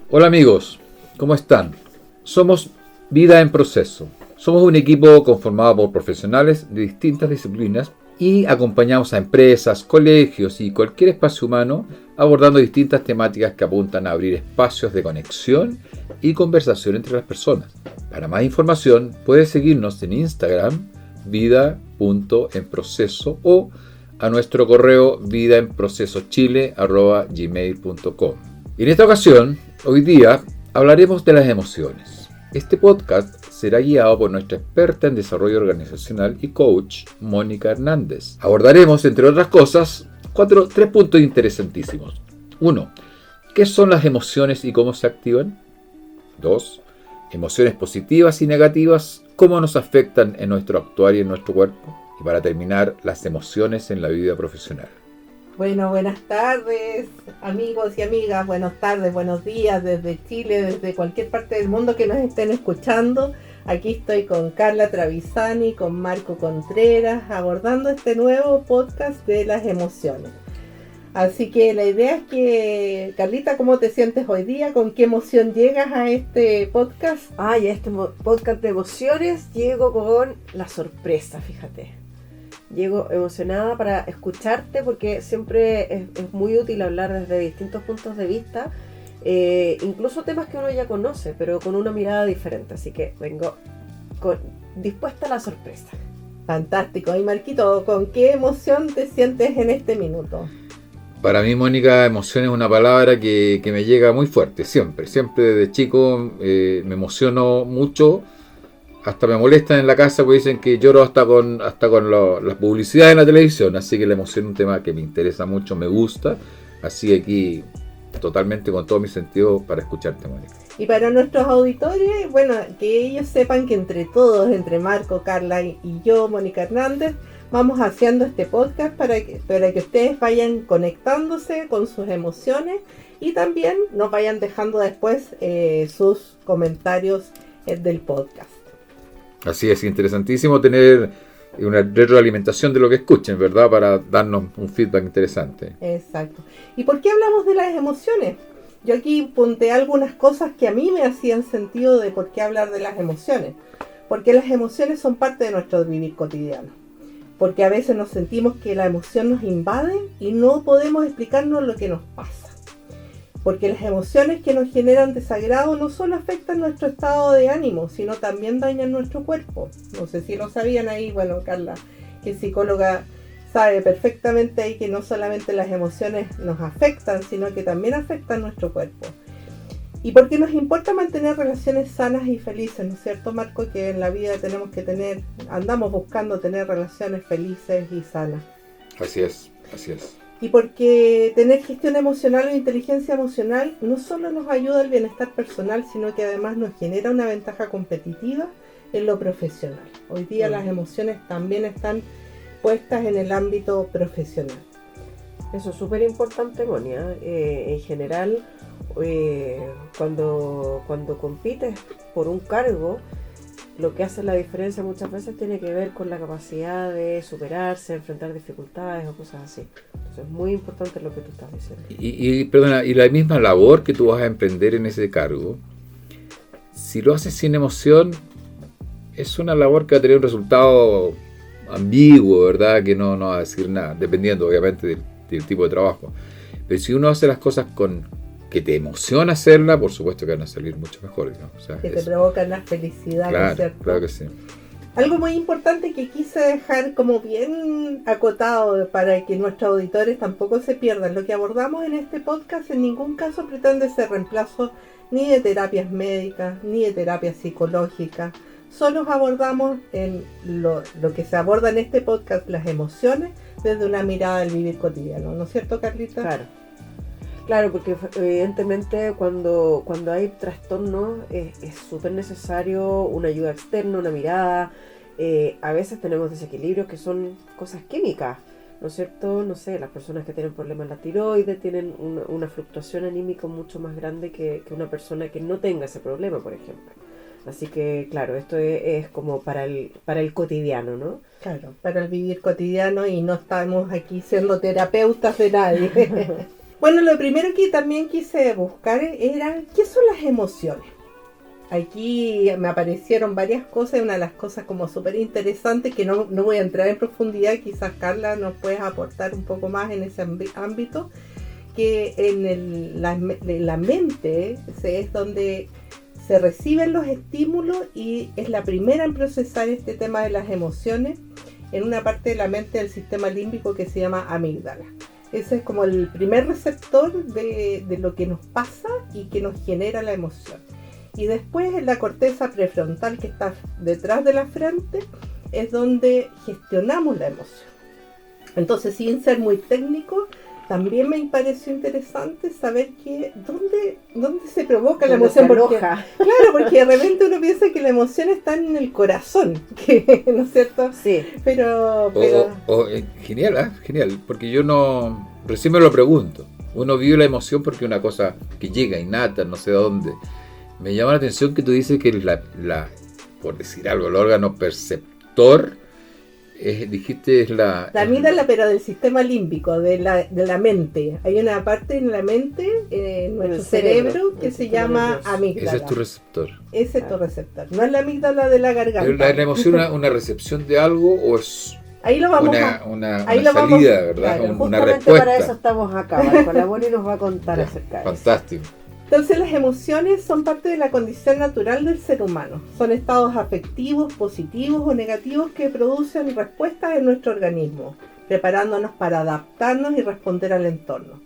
Hola amigos, ¿cómo están? Somos Vida en Proceso. Somos un equipo conformado por profesionales de distintas disciplinas y acompañamos a empresas, colegios y cualquier espacio humano abordando distintas temáticas que apuntan a abrir espacios de conexión y conversación entre las personas. Para más información puedes seguirnos en Instagram vida.enproceso o a nuestro correo vidaenprocesochile@gmail.com. En esta ocasión, hoy día, hablaremos de las emociones. Este podcast será guiado por nuestra experta en desarrollo organizacional y coach, Mónica Hernández. Abordaremos, entre otras cosas, tres puntos interesantísimos. 1. ¿Qué son las emociones y cómo se activan? 2. Emociones positivas y negativas, ¿cómo nos afectan en nuestro actuar y en nuestro cuerpo? Y para terminar, las emociones en la vida profesional. Bueno, buenas tardes, amigos y amigas, buenas tardes, buenos días desde Chile, desde cualquier parte del mundo que nos estén escuchando. Aquí estoy con Carla Travisani, con Marco Contreras, abordando este nuevo podcast de las emociones. Así que la idea es que, Carlita, ¿cómo te sientes hoy día? ¿Con qué emoción llegas a este podcast? Y a este podcast de emociones llego con la sorpresa, fíjate. Llego emocionada para escucharte porque siempre es muy útil hablar desde distintos puntos de vista, incluso temas que uno ya conoce, pero con una mirada diferente. Así que vengo dispuesta a la sorpresa. Fantástico. Y Marquito, ¿con qué emoción te sientes en este minuto? Para mí, Mónica, emoción es una palabra que me llega muy fuerte, siempre desde chico me emociono mucho. Hasta me molestan en la casa porque dicen que lloro hasta con las publicidades en la televisión. Así que la emoción es un tema que me interesa mucho, me gusta. Así que aquí totalmente con todo mi sentido para escucharte, Mónica. Y para nuestros auditores, bueno, que ellos sepan que entre todos, entre Marco, Carla y yo, Mónica Hernández, vamos haciendo este podcast para que ustedes vayan conectándose con sus emociones y también nos vayan dejando después sus comentarios del podcast. Así es, interesantísimo tener una retroalimentación de lo que escuchen, ¿verdad? Para darnos un feedback interesante. Exacto. ¿Y por qué hablamos de las emociones? Yo aquí punteé algunas cosas que a mí me hacían sentido de por qué hablar de las emociones. Porque las emociones son parte de nuestro vivir cotidiano. Porque a veces nos sentimos que la emoción nos invade y no podemos explicarnos lo que nos pasa. Porque las emociones que nos generan desagrado no solo afectan nuestro estado de ánimo, sino también dañan nuestro cuerpo. No sé si lo sabían ahí, bueno, Carla, que es psicóloga, sabe perfectamente ahí que no solamente las emociones nos afectan, sino que también afectan nuestro cuerpo. Y porque nos importa mantener relaciones sanas y felices, ¿no es cierto, Marco? Que en la vida andamos buscando tener relaciones felices y sanas. Así es. Y porque tener gestión emocional o inteligencia emocional no solo nos ayuda al bienestar personal, sino que además nos genera una ventaja competitiva en lo profesional. Hoy día las emociones también están puestas en el ámbito profesional. Eso es súper importante, Monia. En general, cuando compites por un cargo, lo que hace la diferencia muchas veces tiene que ver con la capacidad de superarse, enfrentar dificultades o cosas así. Entonces es muy importante lo que tú estás diciendo. Y la misma labor que tú vas a emprender en ese cargo, si lo haces sin emoción, es una labor que va a tener un resultado ambiguo, ¿verdad? Que no va a decir nada, dependiendo obviamente del tipo de trabajo. Pero si uno hace las cosas que te emociona hacerla, por supuesto que van a salir mucho mejor, ¿no? O sea, que te provocan la felicidad, claro, ¿no es cierto? Claro que sí. Algo muy importante que quise dejar como bien acotado para que nuestros auditores tampoco se pierdan. Lo que abordamos en este podcast en ningún caso pretende ser reemplazo ni de terapias médicas, ni de terapias psicológicas. Solo abordamos en lo que se aborda en este podcast, las emociones, desde una mirada del vivir cotidiano. ¿No es cierto, Carlita? Claro, porque evidentemente cuando hay trastornos es súper necesario una ayuda externa, una mirada. A veces tenemos desequilibrios que son cosas químicas, ¿no es cierto? No sé, las personas que tienen problemas en la tiroides tienen una fluctuación anímica mucho más grande que una persona que no tenga ese problema, por ejemplo. Así que, claro, esto es como para el cotidiano, ¿no? Claro, para el vivir cotidiano y no estamos aquí siendo terapeutas de nadie. Bueno, lo primero que también quise buscar era qué son las emociones. Aquí me aparecieron varias cosas, una de las cosas como súper interesantes que no voy a entrar en profundidad, quizás Carla nos puedes aportar un poco más en ese ámbito, que en la mente es donde se reciben los estímulos y es la primera en procesar este tema de las emociones en una parte de la mente del sistema límbico que se llama amígdala. Ese es como el primer receptor de lo que nos pasa y que nos genera la emoción. Y después en la corteza prefrontal que está detrás de la frente es donde gestionamos la emoción. Entonces, sin ser muy técnico, también me pareció interesante saber que dónde se provoca la emoción. Claro, porque de repente uno piensa que la emoción está en el corazón, ¿no es cierto? Sí. Pero genial, genial, porque yo recién me lo pregunto. Uno vive la emoción porque es una cosa que llega innata, no sé de dónde. Me llama la atención que tú dices que por decir algo, el órgano perceptor, dijiste es la amígdala, pero del sistema límbico, de la mente. Hay una parte en la mente, en nuestro cerebro, que se llama amígdala. Ese es tu receptor. Ese es tu receptor. No es la amígdala de la garganta. ¿Es la emoción una recepción de algo o es ahí lo vamos una salida, verdad? Claro, una respuesta. Para eso estamos acá. Con la Bonnie nos va a contar acerca de eso. Fantástico. Entonces las emociones son parte de la condición natural del ser humano. Son estados afectivos, positivos o negativos que producen respuestas en nuestro organismo, preparándonos para adaptarnos y responder al entorno.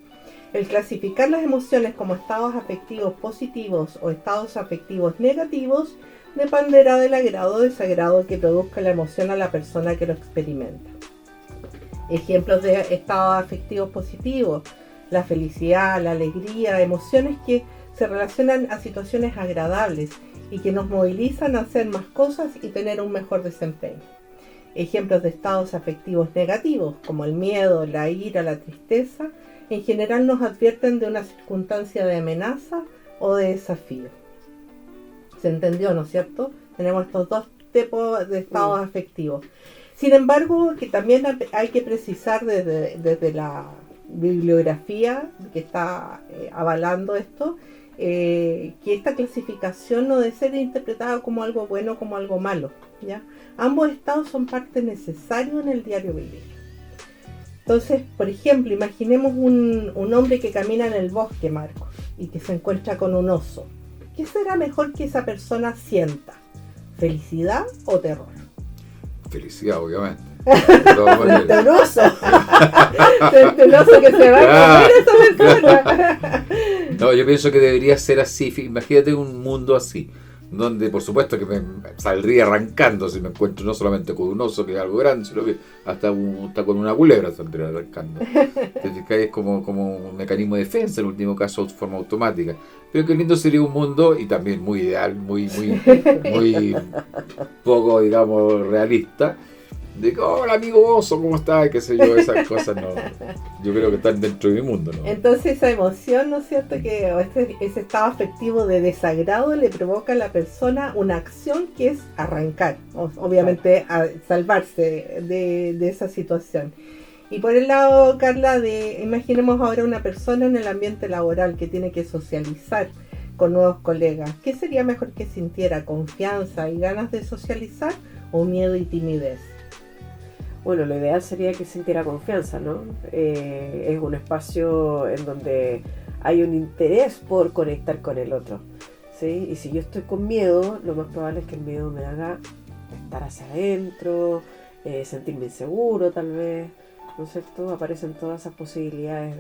El clasificar las emociones como estados afectivos positivos o estados afectivos negativos dependerá del agrado o desagrado que produzca la emoción a la persona que lo experimenta. Ejemplos de estados afectivos positivos: la felicidad, la alegría, emociones que se relacionan a situaciones agradables y que nos movilizan a hacer más cosas y tener un mejor desempeño. Ejemplos de estados afectivos negativos, como el miedo, la ira, la tristeza, en general nos advierten de una circunstancia de amenaza o de desafío. ¿Se entendió, no es cierto? Tenemos estos dos tipos de estados afectivos. Sin embargo, que también hay que precisar desde la bibliografía que está avalando esto, que esta clasificación no debe ser interpretada como algo bueno o como algo malo, ¿ya? Ambos estados son parte necesaria en el diario vivir. Entonces, por ejemplo, imaginemos un hombre que camina en el bosque, Marcos, y que se encuentra con un oso. ¿Qué será mejor que esa persona sienta? ¿Felicidad o terror? Felicidad, obviamente. Frente a un oso. Frente a un oso que se va a comer esa persona. No, yo pienso que debería ser así. Imagínate un mundo así, donde por supuesto que me saldría arrancando si me encuentro no solamente con un oso, que es algo grande, sino que hasta con una culebra saldría arrancando. Entonces es como un mecanismo de defensa, en el último caso de forma automática. Pero qué lindo sería un mundo, y también muy ideal, muy poco, digamos, realista, de que, hola amigo oso, ¿cómo estás? Qué sé yo, esas cosas no. Yo creo que están dentro de mi mundo, ¿no? Entonces esa emoción, ¿no es cierto? Que ese estado afectivo de desagrado le provoca a la persona una acción que es arrancar, obviamente a salvarse de esa situación. Y por el lado, Carla, imaginemos ahora una persona en el ambiente laboral que tiene que socializar con nuevos colegas. ¿Qué sería mejor que sintiera? ¿Confianza y ganas de socializar o miedo y timidez? Bueno, lo ideal sería que sintiera confianza, ¿no? Es un espacio en donde hay un interés por conectar con el otro, ¿sí? Y si yo estoy con miedo, lo más probable es que el miedo me haga estar hacia adentro, sentirme inseguro tal vez, ¿no es cierto? Aparecen todas esas posibilidades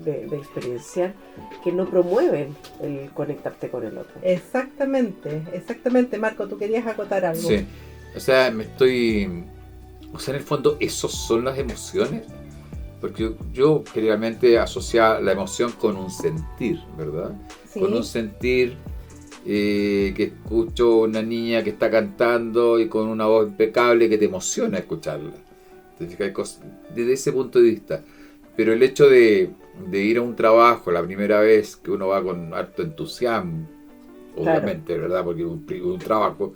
de experienciar que no promueven el conectarte con el otro. Exactamente. Marco, ¿tú querías acotar algo? Sí, o sea, en el fondo, ¿esos son las emociones? Porque yo generalmente asociaba la emoción con un sentir, ¿verdad? Sí. Con un sentir que escucho una niña que está cantando y con una voz impecable que te emociona escucharla. Entonces, hay cosas desde ese punto de vista. Pero el hecho de ir a un trabajo la primera vez, que uno va con harto entusiasmo, obviamente, claro, ¿verdad? Porque un trabajo,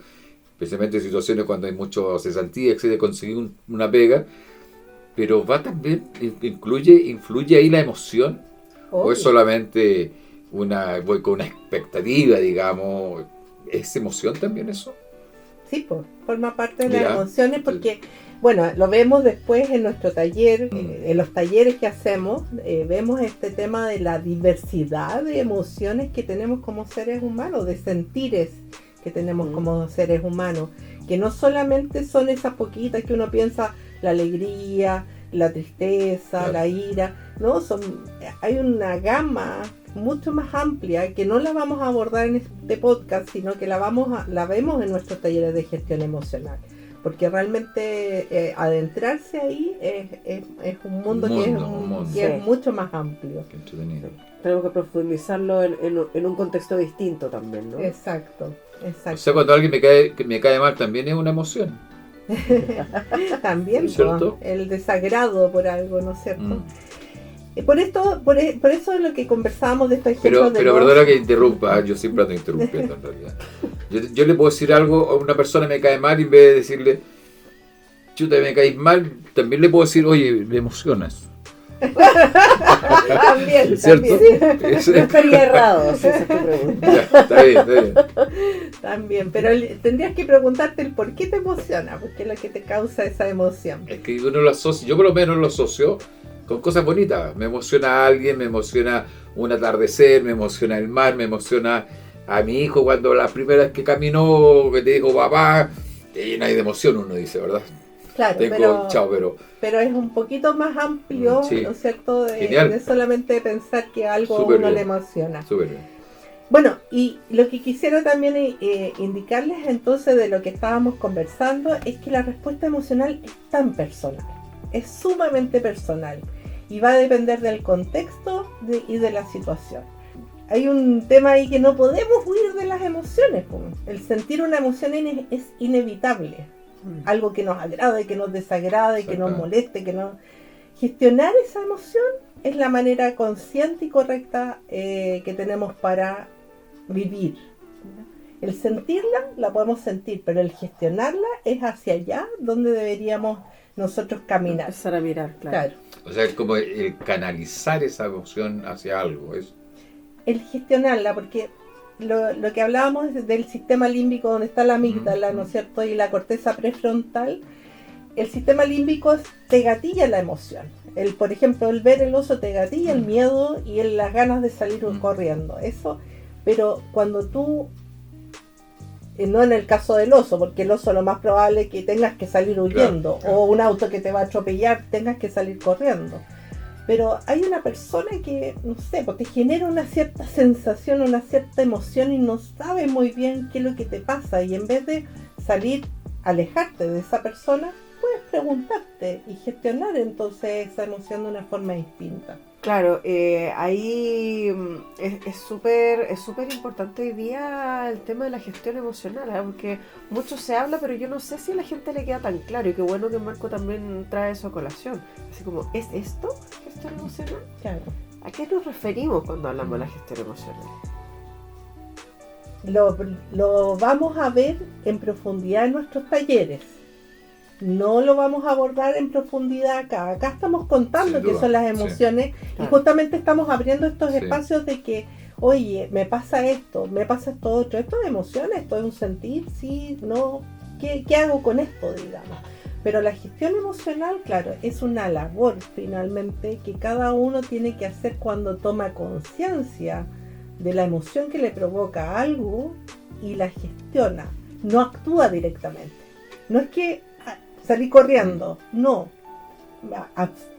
especialmente en situaciones cuando hay mucho cesantía, de conseguir una pega, Pero va también, influye ahí la emoción, o es Obvio. solamente voy con una expectativa, digamos, ¿es emoción también eso? Sí, pues, forma parte de Mira, las emociones porque, bueno, lo vemos después en nuestro taller, en los talleres que hacemos, vemos este tema de la diversidad de emociones que tenemos como seres humanos, de sentires que tenemos como seres humanos, que no solamente son esas poquitas que uno piensa, la alegría, la tristeza, Claro. la ira, no, hay una gama mucho más amplia que no la vamos a abordar en este podcast, sino que la vemos en nuestros talleres de gestión emocional, porque realmente adentrarse ahí es un mundo, mundo. que es mucho más amplio. Qué entretenido. Tenemos que profundizarlo en un contexto distinto también, ¿no? Exacto. O sea, cuando alguien que me cae mal también es una emoción. También, ¿cierto? El desagrado por algo, ¿no es cierto? Por eso es lo que conversábamos de estos ejemplos pero perdona que interrumpa, yo siempre ando interrumpiendo en realidad. Yo le puedo decir algo a una persona que me cae mal y en vez de decirle, chuta, me caes mal, también le puedo decir, oye, me emocionas. También, ¿Cierto? No estaría errado, si esa es tu pregunta. Ya, está bien. También, pero tendrías que preguntarte el por qué te emociona, porque es lo que te causa esa emoción. Es que uno lo asocia, yo por lo menos lo asocio con cosas bonitas. Me emociona a alguien, me emociona un atardecer, me emociona el mar, me emociona a mi hijo cuando la primera vez que caminó, que te dijo papá, te llena de emoción, uno dice, ¿verdad? Claro, pero es un poquito más amplio, Sí. ¿no es cierto? Genial. De solamente pensar que algo a Súper uno bien. le emociona. Súper bien. Bueno, y lo que quisiera también indicarles entonces de lo que estábamos conversando es que la respuesta emocional es tan personal, es sumamente personal y va a depender del contexto y de la situación. Hay un tema ahí que no podemos huir de las emociones. El sentir una emoción es inevitable. Algo que nos agrade, que nos desagrade, que nos moleste, que no... Gestionar esa emoción es la manera consciente y correcta que tenemos para vivir. El sentirla, la podemos sentir, pero el gestionarla es hacia allá donde deberíamos nosotros caminar. Empezar a mirar, Claro. O sea, es como el canalizar esa emoción hacia algo. El gestionarla, porque lo que hablábamos del sistema límbico, donde está la amígdala, ¿no es cierto? Y la corteza prefrontal, el sistema límbico te gatilla la emoción. Por ejemplo, el ver el oso te gatilla el miedo y las ganas de salir corriendo. Eso, pero cuando tú, no en el caso del oso, porque el oso lo más probable es que tengas que salir huyendo, claro. o un auto que te va a atropellar, tengas que salir corriendo. Pero hay una persona que, no sé, pues te genera una cierta sensación, una cierta emoción y no sabes muy bien qué es lo que te pasa. Y en vez de salir, alejarte de esa persona, puedes preguntarte y gestionar entonces esa emoción de una forma distinta. Claro, ahí es súper importante hoy día el tema de la gestión emocional, ¿eh? Porque mucho se habla, pero yo no sé si a la gente le queda tan claro, y qué bueno que Marco también trae eso a colación. Así como, ¿es esto gestión emocional? Claro. ¿A qué nos referimos cuando hablamos de la gestión emocional? Lo vamos a ver en profundidad en nuestros talleres. No lo vamos a abordar en profundidad acá. Acá estamos contando qué son las emociones, sí. Y justamente estamos abriendo estos Sí. espacios de que, oye, me pasa esto otro. Esto es emociones, esto es un sentir, sí, no. ¿Qué hago con esto, digamos? Pero la gestión emocional, claro, es una labor finalmente que cada uno tiene que hacer cuando toma conciencia de la emoción que le provoca algo y la gestiona. No actúa directamente. No es que salí corriendo, no.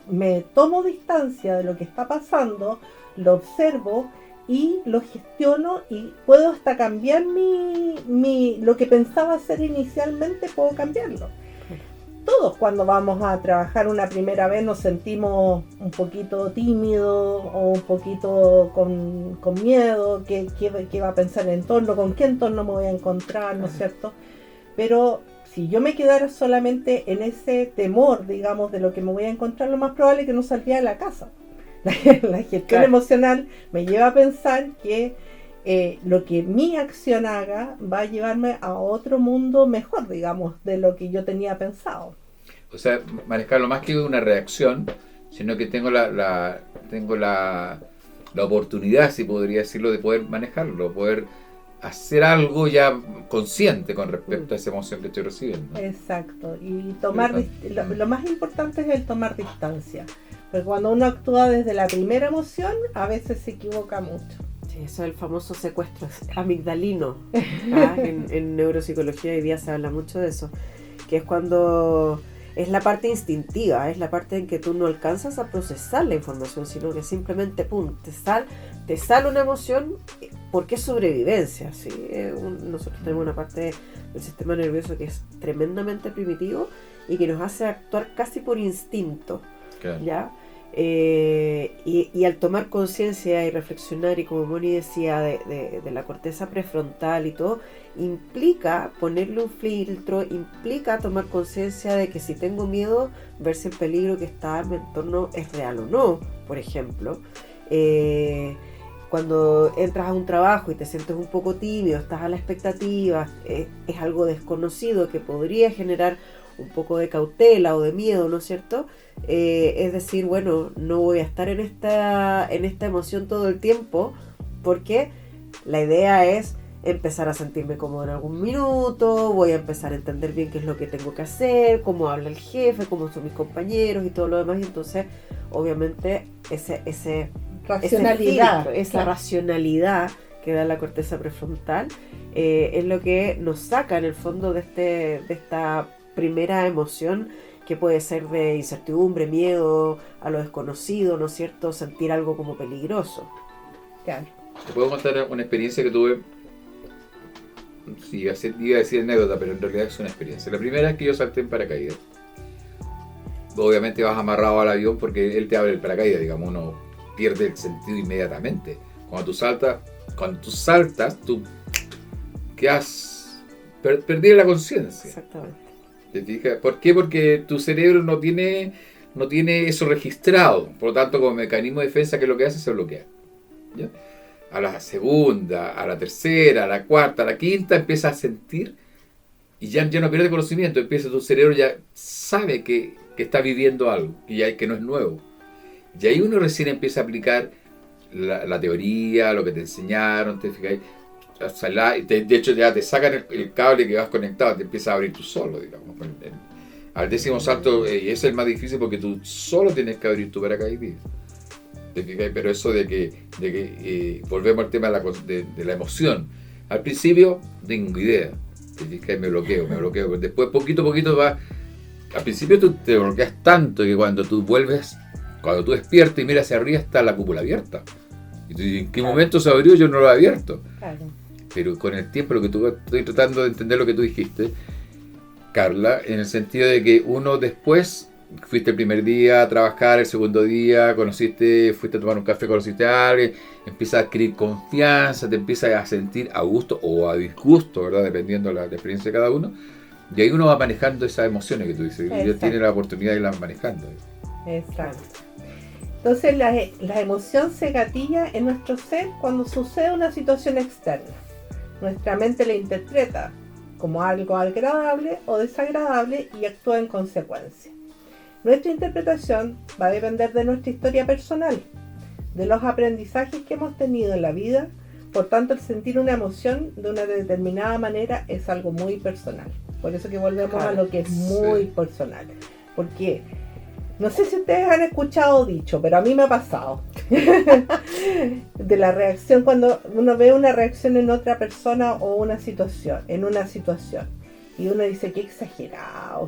Me tomo distancia de lo que está pasando, lo observo y lo gestiono y puedo hasta cambiar lo que pensaba hacer inicialmente, puedo cambiarlo. Todos cuando vamos a trabajar una primera vez nos sentimos un poquito tímidos o un poquito con miedo, qué va a pensar el entorno, con qué entorno me voy a encontrar, ¿no es cierto? Pero si yo me quedara solamente en ese temor, digamos, de lo que me voy a encontrar, lo más probable es que no saldría de la casa. La gestión emocional me lleva a pensar que lo que mi acción haga va a llevarme a otro mundo mejor, digamos, de lo que yo tenía pensado. O sea, manejarlo más que una reacción, sino que tengo la oportunidad, si podría decirlo, de poder manejarlo, poder hacer algo ya consciente con respecto a esa emoción que estoy recibiendo. Exacto, y lo más importante es el tomar distancia, porque cuando uno actúa desde la primera emoción, a veces se equivoca mucho. Sí, eso es el famoso secuestro amigdalino. ¿Ah? En neuropsicología hoy día se habla mucho de eso, que es cuando es la parte instintiva, es la parte en que tú no alcanzas a procesar la información, sino que simplemente, pum, te sale una emoción porque es sobrevivencia, ¿sí? Nosotros tenemos una parte del sistema nervioso que es tremendamente primitivo y que nos hace actuar casi por instinto, Claro. ¿ya? Y al tomar conciencia y reflexionar, y como Moni decía, de la corteza prefrontal y todo, implica ponerle un filtro, implica tomar conciencia de que si tengo miedo, ver si el peligro que está en mi entorno es real o no, por ejemplo. Cuando entras a un trabajo y te sientes un poco tímido, estás a la expectativa, es algo desconocido que podría generar un poco de cautela o de miedo, ¿no es cierto? Es decir, bueno, no voy a estar en esta emoción todo el tiempo, porque la idea es empezar a sentirme cómodo en algún minuto, voy a empezar a entender bien qué es lo que tengo que hacer, cómo habla el jefe, cómo son mis compañeros y todo lo demás, y entonces obviamente esa racionalidad que da la corteza prefrontal es lo que nos saca en el fondo de esta primera emoción, que puede ser de incertidumbre, miedo a lo desconocido, ¿no es cierto? Sentir algo como peligroso. Claro. Te puedo contar una experiencia que tuve. Sí, iba a decir anécdota, pero en realidad es una experiencia. La primera es que yo salté en paracaídas. Obviamente vas amarrado al avión porque él te abre el paracaídas, digamos, uno pierde el sentido inmediatamente. Cuando tú saltas, tú quedas perdí la conciencia. Exactamente. ¿Te fijas? ¿Por qué? Porque tu cerebro no tiene eso registrado. Por lo tanto, como mecanismo de defensa, que lo que hace se bloquea. ¿Ya? A la segunda, a la tercera, a la cuarta, a la quinta, empieza a sentir y ya no pierde conocimiento. Tu cerebro ya sabe que está viviendo algo, que no es nuevo. Y ahí uno recién empieza a aplicar la teoría, lo que te enseñaron, ¿te fijas? O sea, de hecho ya te sacan el cable que vas conectado, te empieza a abrir tú solo, digamos. Al décimo salto es el más difícil porque tú solo tienes que abrir tu paracaídas. Pero eso de que volvemos al tema de la emoción. Al principio tengo idea, ¿te fijas? Me bloqueo. Después poquito a poquito va. Al principio tú te bloqueas tanto que cuando tú despiertas y miras hacia arriba está la cúpula abierta. Y tú dices, ¿en qué momento se abrió? Yo no lo he abierto. Claro. Pero con el tiempo estoy tratando de entender lo que tú dijiste, Carla, en el sentido de que uno después fuiste el primer día a trabajar, el segundo día fuiste a tomar un café, conociste a alguien, empiezas a adquirir confianza, te empiezas a sentir a gusto o a disgusto, ¿verdad? Dependiendo de la experiencia de cada uno. Y ahí uno va manejando esas emociones que tú dices, y ya tiene la oportunidad de irlas manejando. Exacto. Entonces la emoción se gatilla en nuestro ser cuando sucede una situación externa. Nuestra mente la interpreta como algo agradable o desagradable y actúa en consecuencia. Nuestra interpretación va a depender de nuestra historia personal, de los aprendizajes que hemos tenido en la vida. Por tanto, el sentir una emoción de una determinada manera es algo muy personal. Por eso que volvemos a lo que es muy personal. Porque no sé si ustedes han escuchado dicho, pero a mí me ha pasado. De la reacción, cuando uno ve una reacción en otra persona o una situación. Y uno dice, qué exagerada.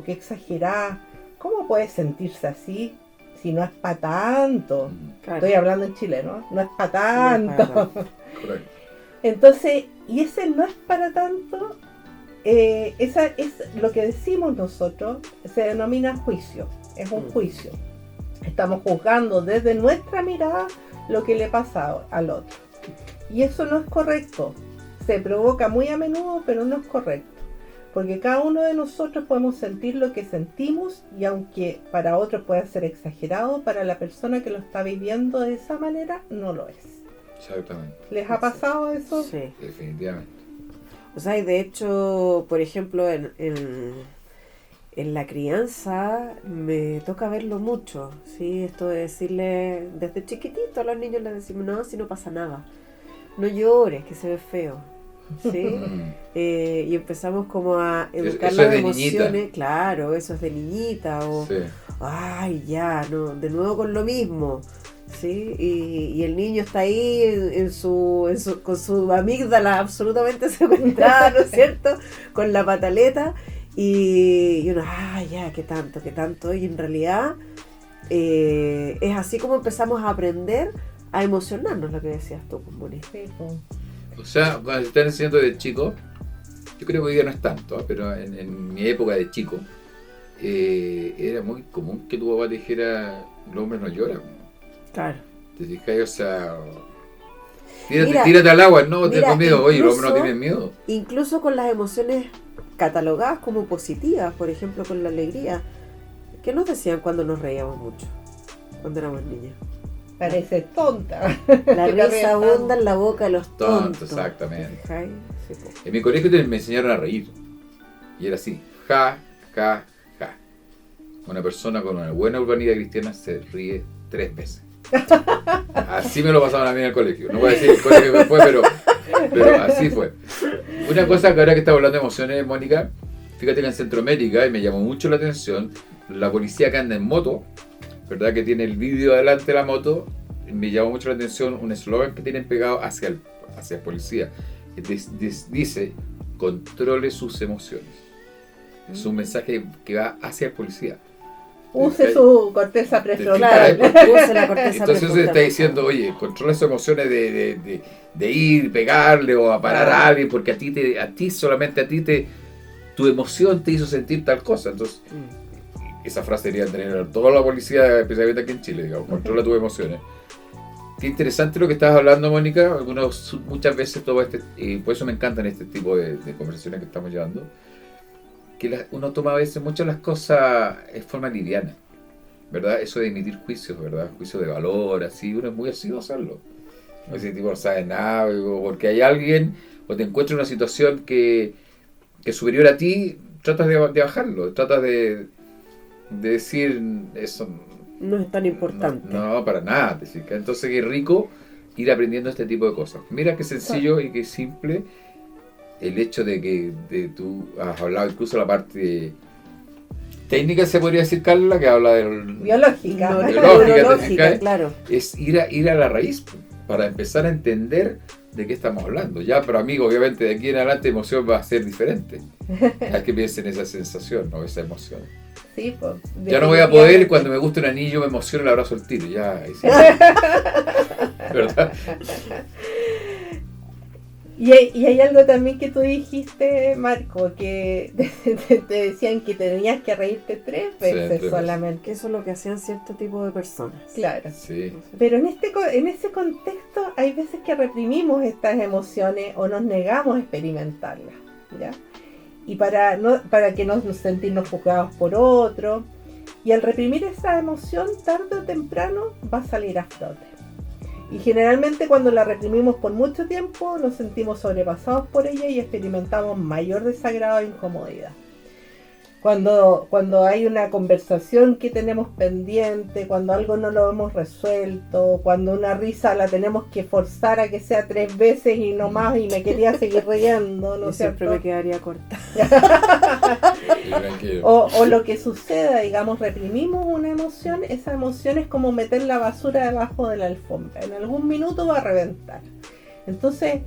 ¿Cómo puede sentirse así si no es para tanto? Claro. Estoy hablando en chileno, no es para tanto. Correcto. Entonces, y ese no es para tanto, esa es lo que decimos nosotros, se denomina juicio. Es un juicio. Estamos juzgando desde nuestra mirada lo que le pasa al otro. Y eso no es correcto. Se provoca muy a menudo, pero no es correcto. Porque cada uno de nosotros podemos sentir lo que sentimos, y aunque para otros pueda ser exagerado, para la persona que lo está viviendo de esa manera no lo es. Exactamente. ¿Les ha pasado eso? Sí. Definitivamente. O sea, y de hecho, por ejemplo, en la crianza me toca verlo mucho, ¿sí? Esto de decirle, desde chiquitito a los niños les decimos, no, si no pasa nada, no llores, que se ve feo, ¿sí? Y empezamos como a educar Eso es las de emociones, niñita. claro, eso es de niñita, o Sí. ay, ya, no, de nuevo con lo mismo, ¿sí? Y el niño está ahí con su amígdala absolutamente secuestrada, ¿no es cierto? Con la pataleta, y uno, ay, ya, qué tanto, y en realidad es así como empezamos a aprender a emocionarnos, lo que decías tú, pues, Moni. Sí, po. O sea, cuando te están enseñando de chico, yo creo que hoy día no es tanto, pero en mi época de chico, era muy común que tu papá te dijera, el hombre no llora. Claro. ¿Te fijas? O sea, Mira, tírate al agua, no, mira, tengo miedo. Oye, el hombre no incluso- tiene miedo. Incluso con las emociones catalogadas como positivas, por ejemplo con la alegría. ¿Qué nos decían cuando nos reíamos mucho? Cuando éramos niños. Parece tonta. La Que te risa ríes abunda en la boca de los Tonto, tontos. exactamente. ¿Cachai? Sí, po. En mi colegio me enseñaron a reír. Y era así, ja, ja, ja. Una persona con una buena urbanidad cristiana se ríe 3 veces. Así me lo pasaban a mí en el colegio. No voy a decir el colegio que fue, pero así fue. Una cosa que ahora que estamos hablando de emociones, Mónica, fíjate que en Centroamérica, y me llamó mucho la atención, la policía que anda en moto, ¿verdad? Que tiene el vídeo delante de la moto, me llamó mucho la atención un eslogan que tienen pegado hacia el policía. Dice, controle sus emociones. Es un mensaje que va hacia el policía. Use su corteza prefrontal. Claro, use la corteza Entonces se prefrontal. está diciendo, oye, controla sus emociones de ir, pegarle o a parar a alguien, porque solamente a ti tu emoción te hizo sentir tal cosa. Entonces, esa frase debería tener toda la policía, especialmente aquí en Chile, digamos, controla tus emociones. Qué interesante lo que estabas hablando, Mónica. Muchas veces todo y por eso me encantan este tipo de conversaciones que estamos llevando, que uno toma a veces muchas las cosas en forma liviana, ¿verdad? Eso de emitir juicios, ¿verdad? Juicios de valor, así, uno es muy asiduo a hacerlo. No ese tipo no sabe nada, o porque hay alguien, o te encuentras en una situación que es superior a ti, tratas de bajarlo, tratas de decir eso. No es tan importante. No, para nada. Entonces, qué rico ir aprendiendo este tipo de cosas. Mira qué sencillo y qué simple el hecho de que tú has hablado incluso la parte técnica, se podría decir, Carla, que habla del Biológica. No, Biológica, neurológica, claro. es ir a la raíz para empezar a entender de qué estamos hablando. Ya, pero amigo, obviamente de aquí en adelante emoción va a ser diferente. Hay que piensen en esa sensación, ¿no? Esa emoción. Sí, pues, Ya no voy a poder, cuando me gusta un anillo me emociono, el abrazo al tiro. Ya, ahí sí. ¿Verdad? Y hay algo también que tú dijiste, Marco, que te decían que tenías que reírte 3 veces tres veces. solamente. Que eso es lo que hacían cierto tipo de personas. Claro. Sí. Pero en ese contexto hay veces que reprimimos estas emociones o nos negamos a experimentarlas, ¿ya? Y para que no nos sentirnos juzgados por otro. Y al reprimir esa emoción, tarde o temprano va a salir a flote. Y generalmente cuando la reprimimos por mucho tiempo, nos sentimos sobrepasados por ella y experimentamos mayor desagrado e incomodidad. Cuando hay una conversación que tenemos pendiente, cuando algo no lo hemos resuelto, cuando una risa la tenemos que forzar a que sea 3 veces y no más y me quería seguir riendo, ¿no Yo es siempre cierto? me quedaría corta. Sí, tranquilo. O lo que suceda, digamos, reprimimos una emoción, esa emoción es como meter la basura debajo de la alfombra. En algún minuto va a reventar. Entonces,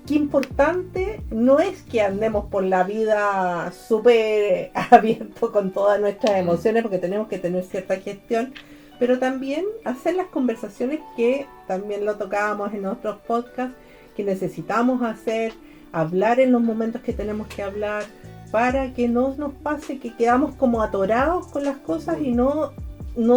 qué importante no es que andemos por la vida súper abierto con todas nuestras emociones, porque tenemos que tener cierta gestión, pero también hacer las conversaciones que también lo tocábamos en otros podcasts, que necesitamos hacer, hablar en los momentos que tenemos que hablar, para que no nos pase que quedamos como atorados con las cosas y no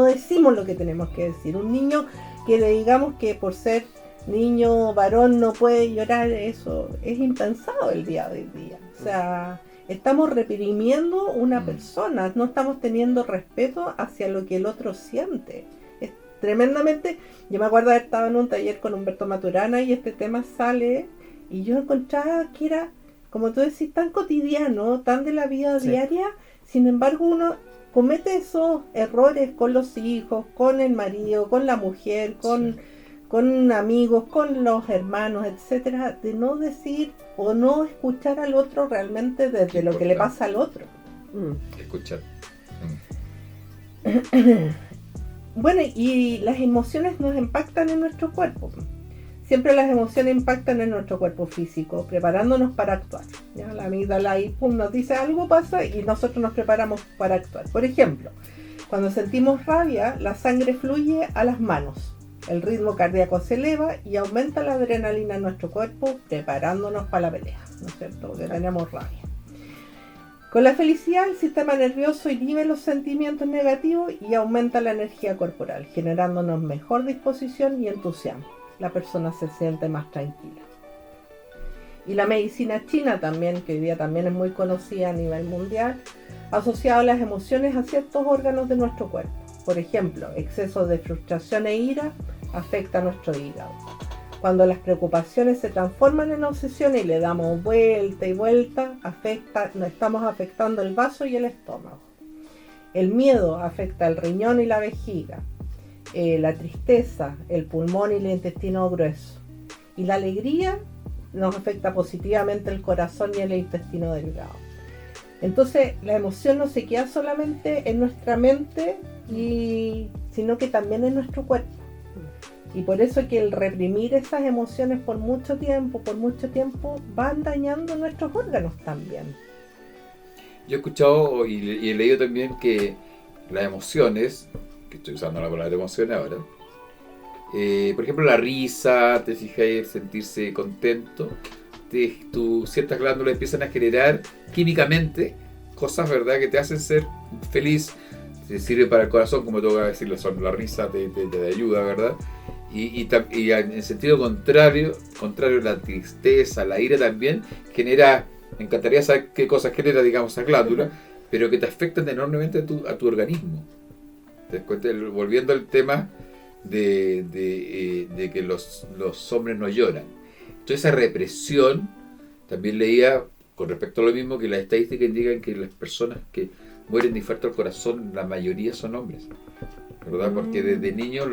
decimos lo que tenemos que decir. Un niño que le digamos que por ser niño varón no puede llorar, eso es impensado el día de hoy día. O sea, estamos reprimiendo una persona, no estamos teniendo respeto hacia lo que el otro siente. Es tremendamente. Yo me acuerdo de haber estado en un taller con Humberto Maturana y este tema sale y yo encontraba que era, como tú decís, tan cotidiano, tan de la vida Sí. diaria. Sin embargo, uno comete esos errores con los hijos, con el marido, con la mujer, con amigos, con los hermanos, etcétera, de no decir o no escuchar al otro realmente desde lo que le pasa al otro. Escuchar. Bueno, y las emociones nos impactan en nuestro cuerpo. Siempre las emociones impactan en nuestro cuerpo físico, preparándonos para actuar. ¿Ya? La amígdala ahí nos dice algo pasa y nosotros nos preparamos para actuar. Por ejemplo, cuando sentimos rabia, la sangre fluye a las manos. El ritmo cardíaco se eleva y aumenta la adrenalina en nuestro cuerpo, preparándonos para la pelea, ¿no es cierto? Porque tenemos rabia. Con la felicidad, el sistema nervioso inhibe los sentimientos negativos y aumenta la energía corporal, generándonos mejor disposición y entusiasmo. La persona se siente más tranquila. Y la medicina china también, que hoy día también es muy conocida a nivel mundial, ha asociado las emociones a ciertos órganos de nuestro cuerpo. Por ejemplo, exceso de frustración e ira afecta a nuestro hígado. Cuando las preocupaciones se transforman en obsesiones y le damos vuelta y vuelta, nos estamos afectando el vaso y el estómago. El miedo afecta el riñón y la vejiga. La tristeza, el pulmón y el intestino grueso. Y la alegría nos afecta positivamente el corazón y el intestino delgado. Entonces, la emoción no se queda solamente en nuestra mente, sino que también en nuestro cuerpo. Y por eso que el reprimir esas emociones por mucho tiempo, van dañando nuestros órganos también. Yo he escuchado y he leído también que las emociones, que estoy usando la palabra emociones ahora, por ejemplo la risa, te fijas, el sentirse contento, ciertas glándulas empiezan a generar químicamente cosas, ¿verdad?, que te hacen ser feliz, te sirve para el corazón, como tengo que decirlo, la risa te ayuda, ¿verdad? Y en sentido contrario, la tristeza, la ira también genera, me encantaría saber qué cosas genera, digamos, esa glándula, pero que te afectan enormemente a tu organismo. ¿Te das cuenta? Volviendo al tema de que los hombres no lloran. Entonces esa represión, también leía con respecto a lo mismo, que las estadísticas indican que las personas que mueren de infarto al corazón, la mayoría son hombres, ¿verdad? Porque desde niños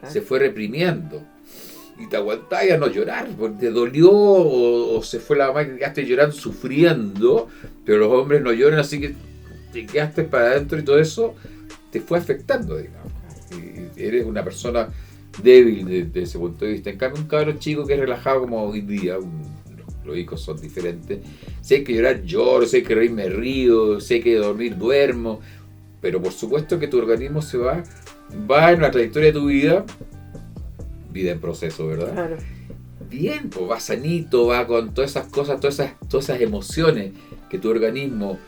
se fue reprimiendo. Y te aguantás a no llorar, porque te dolió o se fue la mamá y te quedaste llorando, sufriendo, pero los hombres no lloran, así que te quedaste para adentro y todo eso te fue afectando, digamos. Y eres una persona débil desde ese punto de vista. En cambio, un cabrón chico que es relajado como hoy día, los hijos son diferentes. Si hay que llorar, lloro, si hay que reír, me río, si hay que dormir, duermo. Pero por supuesto que tu organismo se va en la trayectoria de tu vida en proceso, ¿verdad? Claro. Bien, pues va sanito, va con todas esas cosas, todas esas emociones que tu organismo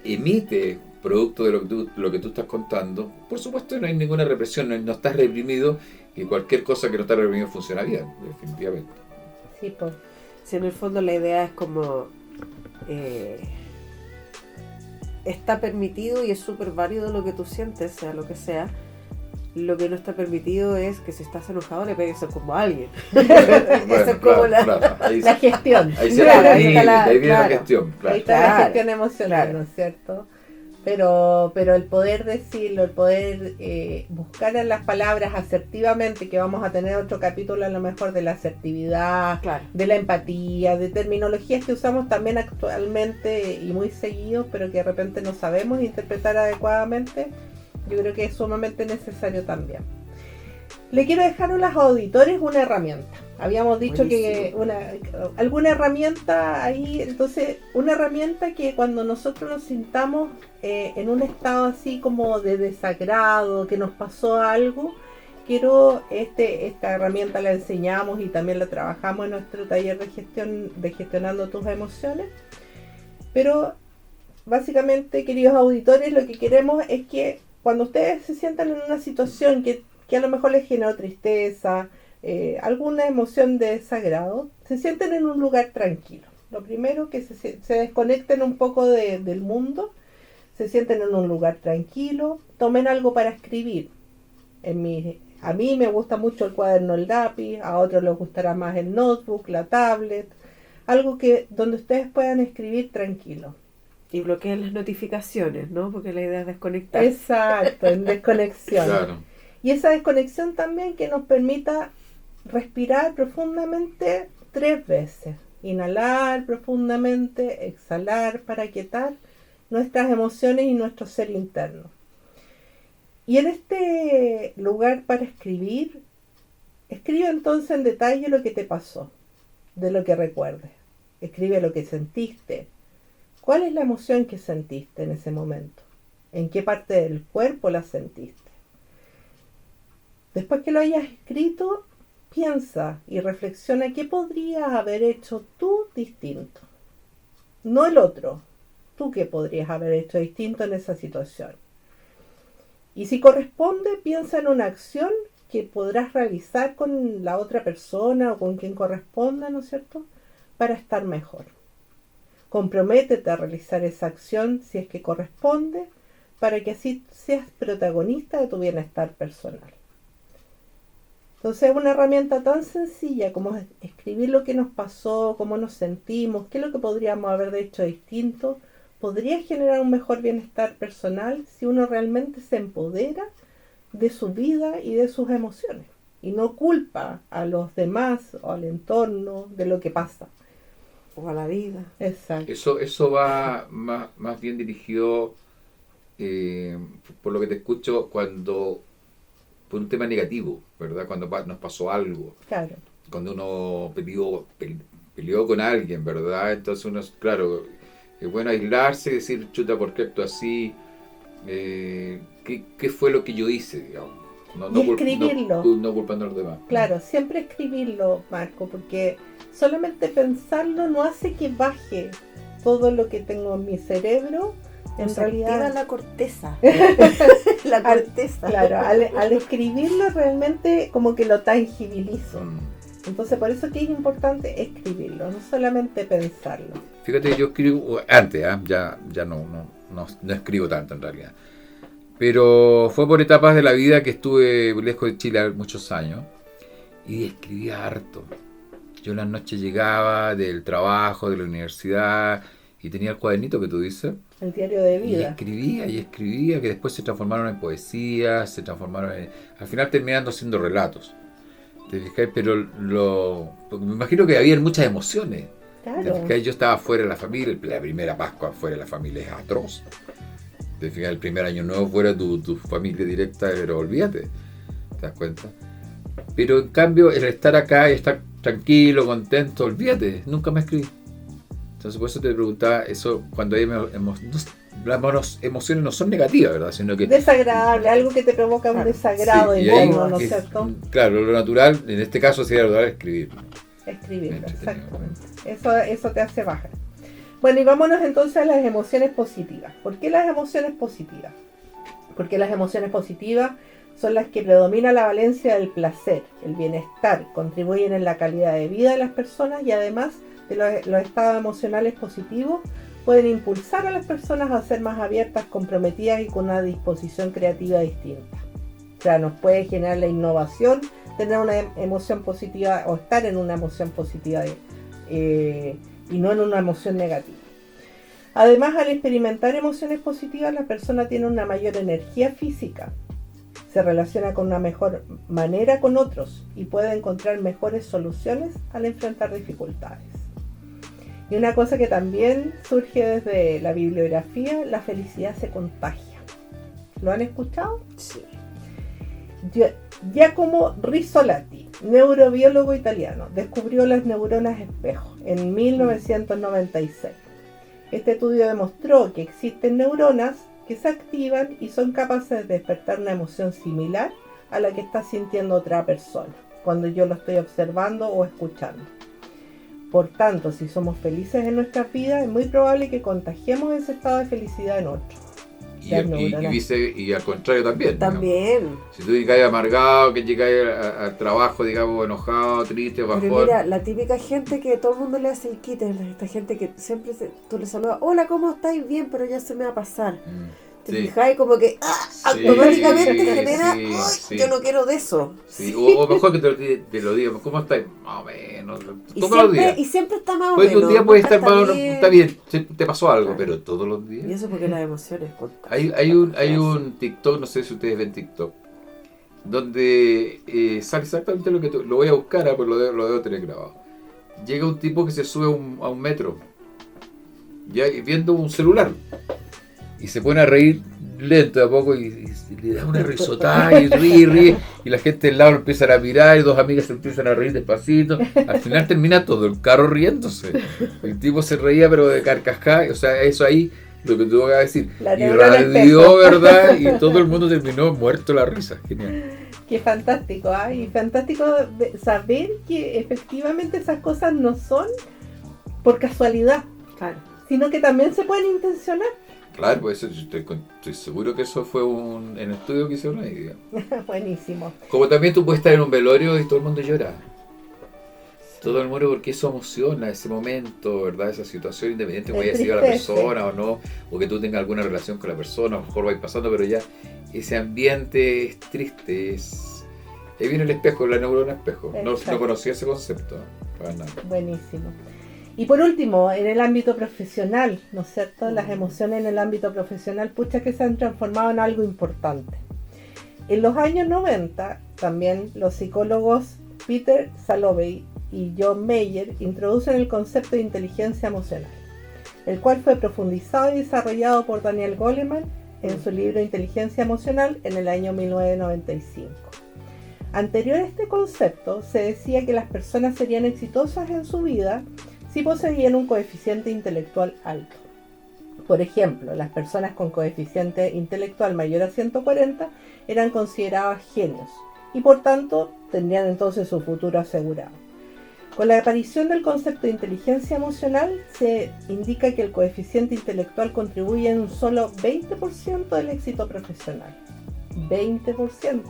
emite producto de lo que tú estás contando. Por supuesto no hay ninguna represión, no estás reprimido, y cualquier cosa que no está reprimido funciona bien, definitivamente. Sí, pues. Si en el fondo la idea es como está permitido y es súper válido lo que tú sientes, sea lo que sea. Lo que no está permitido es que si estás enojado le pegues como a alguien. Bueno, esa es como la gestión. Ahí viene la gestión. Claro. Ahí está la gestión emocional, ¿no es cierto? Pero el poder decirlo, el poder buscar las palabras asertivamente, que vamos a tener otro capítulo a lo mejor de la asertividad, de la empatía, de terminologías que usamos también actualmente y muy seguidos, pero que de repente no sabemos interpretar adecuadamente. Yo creo que es sumamente necesario también. Le quiero dejar a los auditores una herramienta. Habíamos dicho que alguna herramienta ahí, entonces una herramienta que cuando nosotros nos sintamos en un estado así como de desagrado, que nos pasó algo, esta herramienta la enseñamos y también la trabajamos en nuestro taller de gestionando tus emociones. Pero básicamente, queridos auditores, lo que queremos es que cuando ustedes se sientan en una situación que a lo mejor les generó tristeza, alguna emoción de desagrado, se sienten en un lugar tranquilo. Lo primero, que se desconecten un poco del mundo, se sienten en un lugar tranquilo, tomen algo para escribir. A mí me gusta mucho el cuaderno, el lápiz, a otros les gustará más el notebook, la tablet, algo donde ustedes puedan escribir tranquilo. Y bloqueen las notificaciones, ¿no? Porque la idea es desconectar. Exacto, en desconexión. Claro. Y esa desconexión también que nos permita respirar profundamente 3 veces. Inhalar profundamente, exhalar para aquietar nuestras emociones y nuestro ser interno. Y en este lugar para escribir, escribe entonces en detalle lo que te pasó, de lo que recuerdes. Escribe lo que sentiste. ¿Cuál es la emoción que sentiste en ese momento? ¿En qué parte del cuerpo la sentiste? Después que lo hayas escrito, piensa y reflexiona qué podrías haber hecho tú distinto. No el otro. Tú qué podrías haber hecho distinto en esa situación. Y si corresponde, piensa en una acción que podrás realizar con la otra persona o con quien corresponda, ¿no es cierto?, para estar mejor. Comprométete a realizar esa acción si es que corresponde, para que así seas protagonista de tu bienestar personal. Entonces es una herramienta tan sencilla como escribir lo que nos pasó, cómo nos sentimos, qué es lo que podríamos haber hecho distinto, podría generar un mejor bienestar personal si uno realmente se empodera de su vida y de sus emociones y no culpa a los demás o al entorno de lo que pasa. O a la vida. Exacto. Eso va más bien dirigido, por lo que te escucho, cuando por un tema negativo, ¿verdad? Cuando nos pasó algo, Claro. cuando uno peleó con alguien, ¿verdad? Entonces uno, claro, es bueno aislarse y decir, chuta, ¿por qué actúo así? ¿Qué fue lo que yo hice, digamos? Y escribirlo. No culpando a los demás. Claro, siempre escribirlo, Marco, porque solamente pensarlo no hace que baje todo lo que tengo en mi cerebro. En Nos realidad, activa la corteza. La corteza. Claro, al escribirlo realmente como que lo tangibilizo. Mm. Entonces por eso que es importante escribirlo, no solamente pensarlo. Fíjate que yo escribo antes, ya no escribo tanto en realidad. Pero fue por etapas de la vida que estuve lejos de Chile muchos años y escribía harto. Yo en las noches llegaba del trabajo, de la universidad y tenía el cuadernito que tú dices. El diario de Y vida. escribía, que después se transformaron en poesías, al final terminando siendo relatos. ¿Te fijas? Pero porque me imagino que había muchas emociones. ¿Te Claro. fijas? Yo estaba fuera de la familia, la primera Pascua fuera de la familia es atroz. ¿Te fijas? El primer año nuevo fuera tu familia directa, pero olvídate. ¿Te das cuenta? Pero en cambio, el estar acá y estar tranquilo, contento, olvídate, nunca me escribí. Entonces por eso te preguntaba eso, cuando hay las emociones no son negativas, ¿verdad? Sino que Desagradable, algo que te provoca un desagrado sí, y ahí interno, ¿no es cierto? claro, lo natural, en este caso sería lo natural escribir. Escribirlo, Entretenido. exactamente. Eso te hace bajar. Bueno, y vámonos entonces a las emociones positivas. ¿Por qué las emociones positivas? Porque las emociones positivas son las que predominan la valencia del placer, el bienestar, contribuyen en la calidad de vida de las personas y además de los estados emocionales positivos pueden impulsar a las personas a ser más abiertas, comprometidas y con una disposición creativa distinta. O sea, nos puede generar la innovación, tener una emoción positiva o estar en una emoción positiva y no en una emoción negativa. Además, al experimentar emociones positivas, la persona tiene una mayor energía física, se relaciona con una mejor manera con otros y puede encontrar mejores soluciones al enfrentar dificultades. Y una cosa que también surge desde la bibliografía, la felicidad se contagia. ¿Lo han escuchado? Sí. Giacomo Rizzolatti, neurobiólogo italiano, descubrió las neuronas espejo en 1996. Este estudio demostró que existen neuronas que se activan y son capaces de despertar una emoción similar a la que está sintiendo otra persona cuando yo lo estoy observando o escuchando. Por tanto, si somos felices en nuestras vidas, es muy probable que contagiemos ese estado de felicidad en otros. Y al contrario también. También. Digamos. Si tú llegas amargado, que llegas al trabajo, digamos, enojado, triste, bajón. Pero mira, la típica gente que todo el mundo le hace el quite, esta gente que siempre tú le saludas, hola, ¿cómo estáis? Bien, pero ya se me va a pasar. ¿Te Sí. fijas? Como que Sí, automáticamente genera, sí, "Ay, sí. yo no quiero de eso". Sí, o mejor que te lo diga, ¿cómo estás? Más o menos, Y todos los días. siempre está más o Puede que menos. un día puede nunca estar mal, está bien, te pasó algo, Claro. pero todos los Y días. eso porque las emociones contagian. Hay un TikTok, no sé si ustedes ven TikTok, donde sale exactamente lo que lo voy a buscar, pues lo debo tener grabado. Llega un tipo que se sube a un metro, ya viendo un celular, y se pone a reír lento de a poco y le da una risotada y ríe, y la gente del lado lo empiezan a mirar y dos amigas se empiezan a reír despacito. Al final termina todo el carro riéndose. El tipo se reía pero de carcajada, o sea, eso ahí, lo que tuvo que decir, La neurona irradió, espejo. ¿verdad? Y todo el mundo terminó muerto de la risa. Genial. Qué fantástico, y fantástico saber que efectivamente esas cosas no son por casualidad, Claro. sino que también se pueden intencionar. Claro, pues estoy seguro que eso fue en el estudio que hicieron ahí, digamos. Buenísimo. Como también tú puedes estar en un velorio y todo el mundo llora. Todo el mundo, porque eso emociona, ese momento, ¿verdad? Esa situación, independiente de que haya sido la persona o no, o que tú tengas alguna relación con la persona, a lo mejor vais pasando, pero ya ese ambiente es triste, ahí viene el espejo, la neurona espejo. No conocía ese concepto, para nada. Buenísimo. Y por último, en el ámbito profesional, ¿no es cierto? Las emociones en el ámbito profesional, pucha que se han transformado en algo importante. En los años 90, también los psicólogos Peter Salovey y John Mayer introducen el concepto de inteligencia emocional, el cual fue profundizado y desarrollado por Daniel Goleman en su libro Inteligencia Emocional en el año 1995. Anterior a este concepto, se decía que las personas serían exitosas en su vida si poseían un coeficiente intelectual alto. Por ejemplo, las personas con coeficiente intelectual mayor a 140 eran consideradas genios y por tanto tendrían entonces su futuro asegurado. Con la aparición del concepto de inteligencia emocional se indica que el coeficiente intelectual contribuye en un solo 20% del éxito profesional. 20%.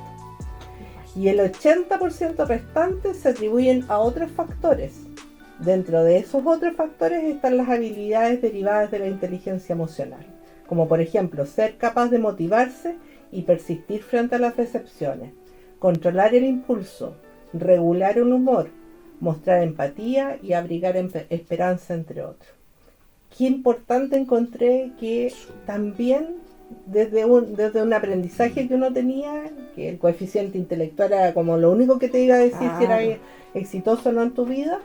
Y el 80% restante se atribuyen a otros factores. Dentro de esos otros factores están las habilidades derivadas de la inteligencia emocional, como por ejemplo ser capaz de motivarse y persistir frente a las decepciones, controlar el impulso, regular el humor, mostrar empatía y abrigar esperanza, entre otros. Qué importante encontré que también desde un aprendizaje que uno tenía, que el coeficiente intelectual era como lo único que te iba a decir si era exitoso o no en tu vida,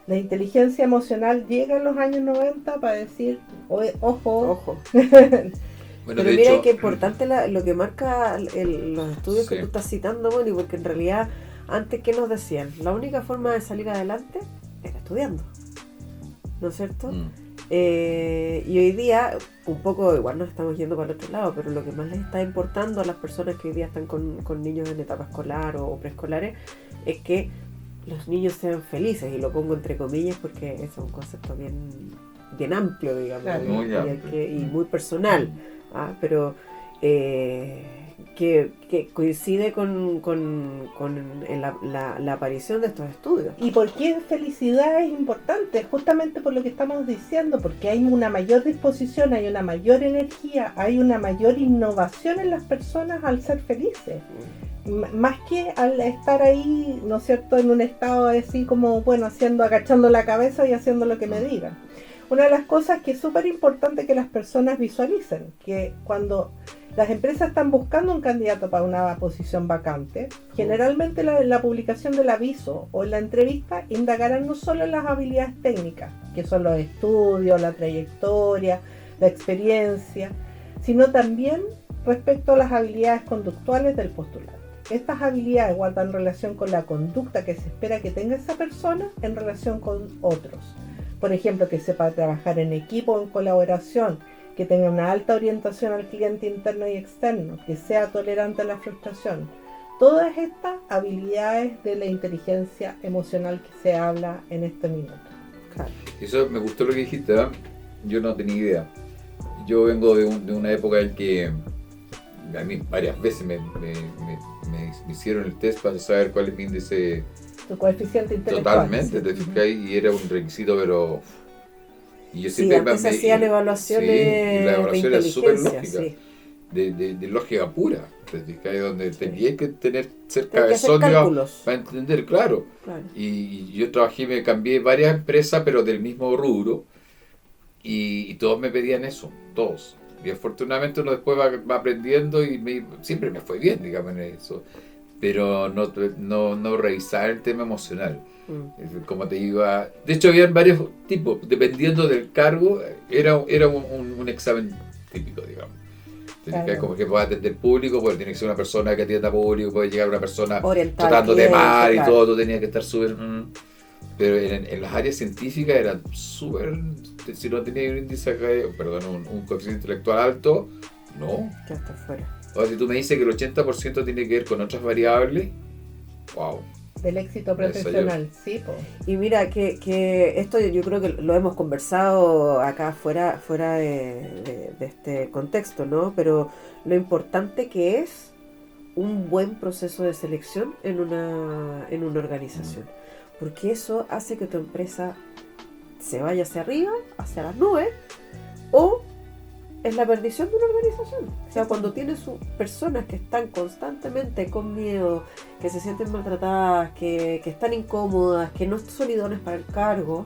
la inteligencia emocional llega en los años 90 para decir, ojo. Bueno, pero de mira hecho, qué importante lo que marca los estudios que tú estás citando, Moni, porque en realidad antes, ¿qué nos decían? La única forma de salir adelante era estudiando, ¿no es cierto? Y hoy día, un poco, igual nos estamos yendo para el otro lado, pero lo que más les está importando a las personas que hoy día están con niños en etapa escolar o preescolares es que los niños sean felices, y lo pongo entre comillas porque ese es un concepto bien amplio, digamos, Claro, muy amplio. y muy personal, pero que coincide con la aparición de estos estudios. ¿Y por qué felicidad es importante? Justamente por lo que estamos diciendo, porque hay una mayor disposición, hay una mayor energía, hay una mayor innovación en las personas al ser felices. Más que al estar ahí, ¿no es cierto?, en un estado así como, bueno, agachando la cabeza y haciendo lo que me digan. Una de las cosas que es súper importante que las personas visualicen, que cuando las empresas están buscando un candidato para una posición vacante, generalmente la publicación del aviso o en la entrevista indagarán no solo en las habilidades técnicas, que son los estudios, la trayectoria, la experiencia, sino también respecto a las habilidades conductuales del postulante. Estas habilidades guardan relación con la conducta que se espera que tenga esa persona en relación con otros. Por ejemplo, que sepa trabajar en equipo o en colaboración, que tenga una alta orientación al cliente interno y externo, que sea tolerante a la frustración. Todas estas habilidades de la inteligencia emocional que se habla en este minuto. Claro. Eso me gustó lo que dijiste, ¿eh? Yo no tenía idea. Yo vengo de una época en que a mí varias veces me hicieron el test para saber cuál es mi índice. Tu coeficiente intelectual. Totalmente, te fijas, y era un requisito, pero... Y yo Sí, antes se hacían evaluaciones y la evaluación de era súper inteligencia, lógica. sí. de lógica pura, que hay donde tenía que ser Tengo que hacer cabezón cálculos. para entender, claro. Claro. Y yo me cambié varias empresas, pero del mismo rubro, y todos me pedían eso, todos. Y afortunadamente uno después va aprendiendo y siempre me fue bien, digamos, en eso. Pero no revisar el tema emocional. Como te digo, de hecho habían varios tipos, dependiendo del cargo, era un examen típico, digamos. Claro. Como que pueda atender público, porque tiene que ser una persona que atienda público, puede llegar una persona Orientar tratándote cliente, mal y claro. todo, tú tenías que estar súper... Pero en las áreas científicas eran súper... Si no tenías un índice, un coeficiente intelectual alto, no. Ya está fuera. Ahora, si tú me dices que el 80% tiene que ver con otras variables, wow. Del éxito profesional, sí, po. Y mira, que esto yo creo que lo hemos conversado acá fuera de este contexto, ¿no? Pero lo importante que es un buen proceso de selección en una organización. Porque eso hace que tu empresa se vaya hacia arriba, hacia las nubes, o es la perdición de una organización. O sea, cuando tienes personas que están constantemente con miedo, que se sienten maltratadas, que están incómodas, que no son idóneas para el cargo.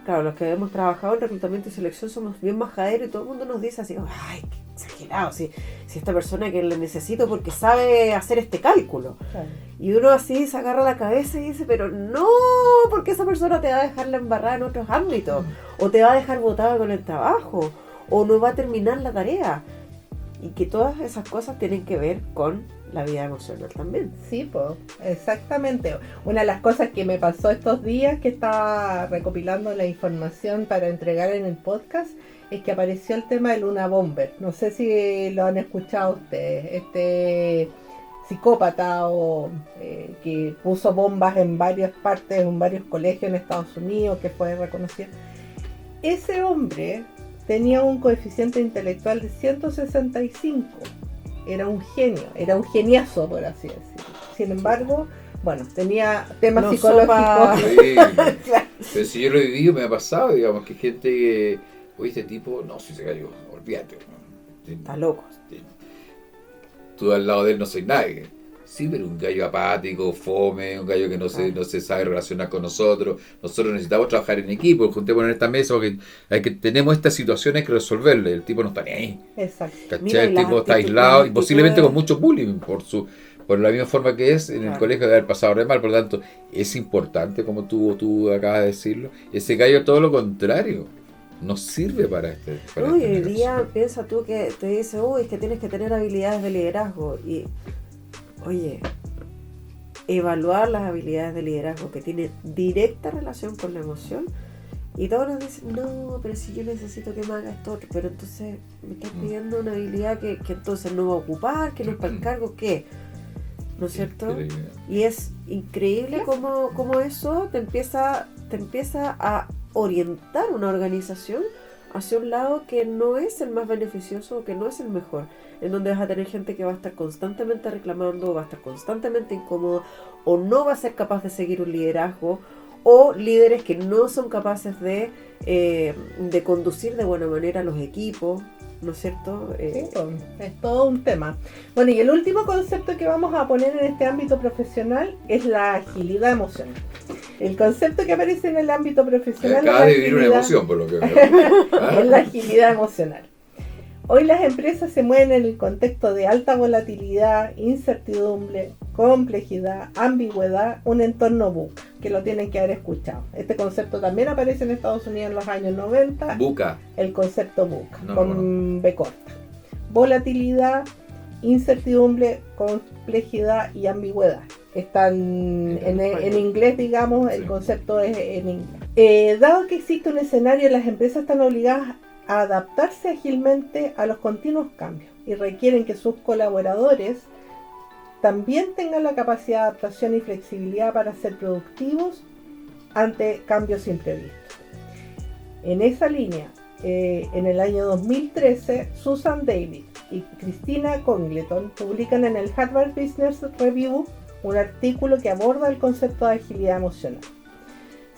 Claro, los que hemos trabajado en reclutamiento y selección somos bien majaderos y todo el mundo nos dice así, ay, qué exagerado, si esta persona que le necesito porque sabe hacer este cálculo. Claro. Y uno así se agarra la cabeza y dice, pero no, porque esa persona te va a dejar la embarrada en otros ámbitos, o te va a dejar botada con el trabajo, o no va a terminar la tarea. Y que todas esas cosas tienen que ver con la vida emocional también. Sí, pues, exactamente. Una de las cosas que me pasó estos días que estaba recopilando la información para entregar en el podcast es que apareció el tema de Luna Bomber. No sé si lo han escuchado ustedes. Este psicópata que puso bombas en varias partes, en varios colegios en Estados Unidos, que fue reconocido. Ese hombre tenía un coeficiente intelectual de 165. Era un genio, era un geniazo, por así decirlo. Sin embargo, bueno, tenía temas No, psicológicos. Sí, pero si yo lo he vivido, me ha pasado, digamos, que gente que, oye, este tipo, no, si se cayó, olvídate. Está loco. Tú al lado de él no soy nadie. Sí, pero un gallo apático, fome, un gallo que no se sabe relacionar con nosotros. Nosotros necesitamos trabajar en equipo, juntémonos en esta mesa porque tenemos esta situación, hay que resolverla. El tipo no está ni ahí. Exacto. ¿Cachai? Mira, El las tipo está actitudes- aislado y las posiblemente actitudes- con mucho bullying por la misma forma que es en el Claro. colegio de haber pasado re mal. Por lo tanto, es importante, como tú acabas de decirlo, ese gallo todo lo contrario. No sirve para para Uy, esta hoy día generación. piensa tú que te dice, uy, es que tienes que tener habilidades de liderazgo. Y, oye, evaluar las habilidades de liderazgo que tienen directa relación con la emoción. Y todos nos dicen, no, pero si yo necesito que me haga esto otro, pero entonces me estás pidiendo una habilidad que entonces no va a ocupar, que no es para el cargo, ¿qué? ¿No es cierto? Y es increíble cómo eso te empieza a orientar una organización hacia un lado que no es el más beneficioso, que no es el mejor, en donde vas a tener gente que va a estar constantemente reclamando, va a estar constantemente incómodo, o no va a ser capaz de seguir un liderazgo, o líderes que no son capaces de conducir de buena manera los equipos, ¿no es cierto? Sí, pues, es todo un tema. Bueno, y el último concepto que vamos a poner en este ámbito profesional es la agilidad emocional. El concepto que aparece en el ámbito profesional Acabas de es la vivir una agilidad- emoción, por lo que veo. es la agilidad emocional. Hoy las empresas se mueven en el contexto de alta volatilidad, incertidumbre, complejidad, ambigüedad, un entorno VUCA, que lo tienen que haber escuchado. Este concepto también aparece en Estados Unidos en los años 90, Buca. el concepto VUCA, No, con B corta. Volatilidad, incertidumbre, complejidad y ambigüedad. Están en inglés, digamos, el Sí. concepto es en inglés. Dado que existe un escenario, las empresas están obligadas a adaptarse ágilmente a los continuos cambios y requieren que sus colaboradores también tengan la capacidad de adaptación y flexibilidad para ser productivos ante cambios imprevistos. En esa línea, en el año 2013, Susan David y Christina Congleton publican en el Harvard Business Review un artículo que aborda el concepto de agilidad emocional.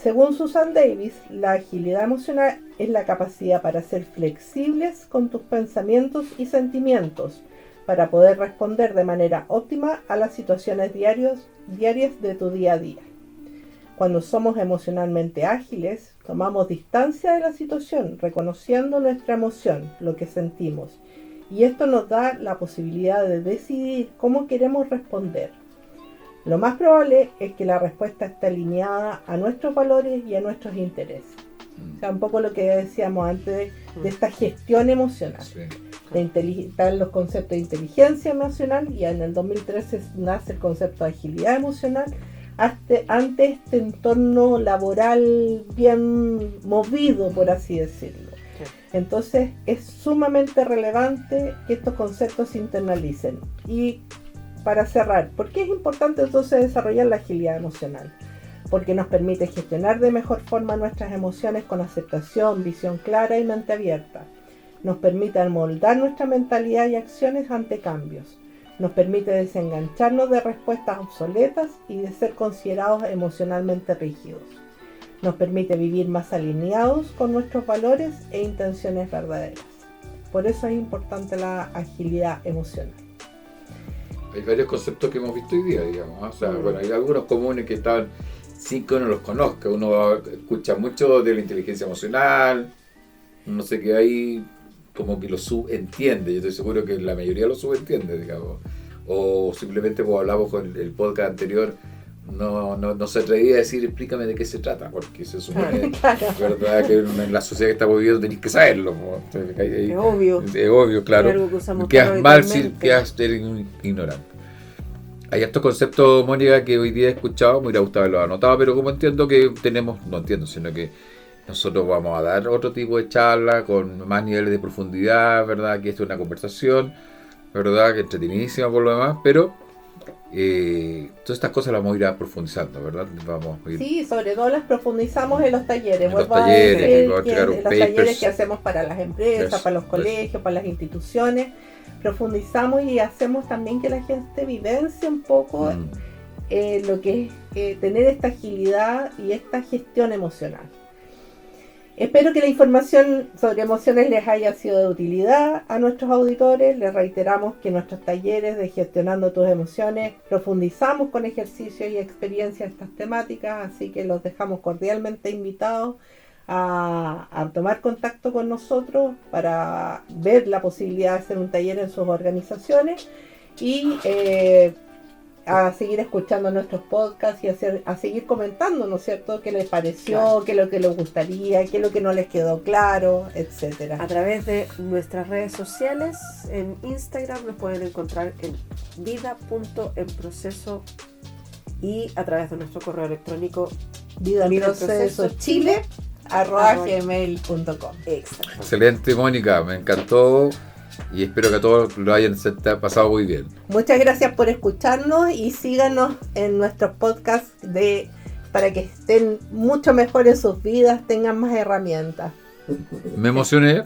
Según Susan Davis, la agilidad emocional es la capacidad para ser flexibles con tus pensamientos y sentimientos, para poder responder de manera óptima a las situaciones diarias de tu día a día. Cuando somos emocionalmente ágiles, tomamos distancia de la situación, reconociendo nuestra emoción, lo que sentimos, y esto nos da la posibilidad de decidir cómo queremos responder. Lo más probable es que la respuesta esté alineada a nuestros valores y a nuestros intereses. O sea, un poco lo que decíamos antes de esta gestión emocional. Sí. Están los conceptos de inteligencia emocional y en el 2013 nace el concepto de agilidad emocional ante este entorno laboral bien movido, por así decirlo. Entonces es sumamente relevante que estos conceptos se internalicen. Y para cerrar, ¿por qué es importante entonces desarrollar la agilidad emocional? Porque nos permite gestionar de mejor forma nuestras emociones con aceptación, visión clara y mente abierta. Nos permite amoldar nuestra mentalidad y acciones ante cambios. Nos permite desengancharnos de respuestas obsoletas y de ser considerados emocionalmente rígidos. Nos permite vivir más alineados con nuestros valores e intenciones verdaderas. Por eso es importante la agilidad emocional. Hay varios conceptos que hemos visto hoy día, digamos. O sea, bueno, hay algunos comunes que están sin que uno los conozca. Uno escucha mucho de la inteligencia emocional, no sé qué hay, como que lo subentiende. Yo estoy seguro que la mayoría lo subentiende, digamos. O simplemente, como hablamos con el podcast anterior, no se atrevía a decir explícame de qué se trata, porque se supone ¿verdad? Que en la sociedad que estamos viviendo tenéis que saberlo. Es obvio. Es obvio, claro. Quedas mal si quedas ignorante. Hay estos conceptos, Mónica, que hoy día he escuchado, me hubiera gustado haberlo anotado, pero como entiendo que no entiendo, sino que nosotros vamos a dar otro tipo de charla con más niveles de profundidad, ¿verdad? Que esto es una conversación, ¿verdad? Que entretenidísima por lo demás, pero todas estas cosas las vamos a ir profundizando, ¿verdad? Vamos a ir... Sí, sobre todo las profundizamos en los talleres. En los talleres, los talleres que hacemos para las empresas, para los colegios, para las instituciones. Profundizamos y hacemos también que la gente vivencie un poco lo que es tener esta agilidad y esta gestión emocional. Espero que la información sobre emociones les haya sido de utilidad a nuestros auditores. Les reiteramos que en nuestros talleres de Gestionando tus Emociones profundizamos con ejercicios y experiencias estas temáticas, así que los dejamos cordialmente invitados a tomar contacto con nosotros para ver la posibilidad de hacer un taller en sus organizaciones y a seguir escuchando nuestros podcasts y a seguir comentando, ¿no es cierto?, qué les pareció, claro, qué es lo que les gustaría, qué es lo que no les quedó claro, etcétera. A través de nuestras redes sociales, en Instagram nos pueden encontrar en vida.enproceso y a través de nuestro correo electrónico vidaenprocesochile@gmail.com. Excelente, Mónica, me encantó. Y espero que a todos lo hayan pasado muy bien. Muchas gracias por escucharnos y síganos en nuestros podcasts para que estén mucho mejor en sus vidas, tengan más herramientas. Me emocioné.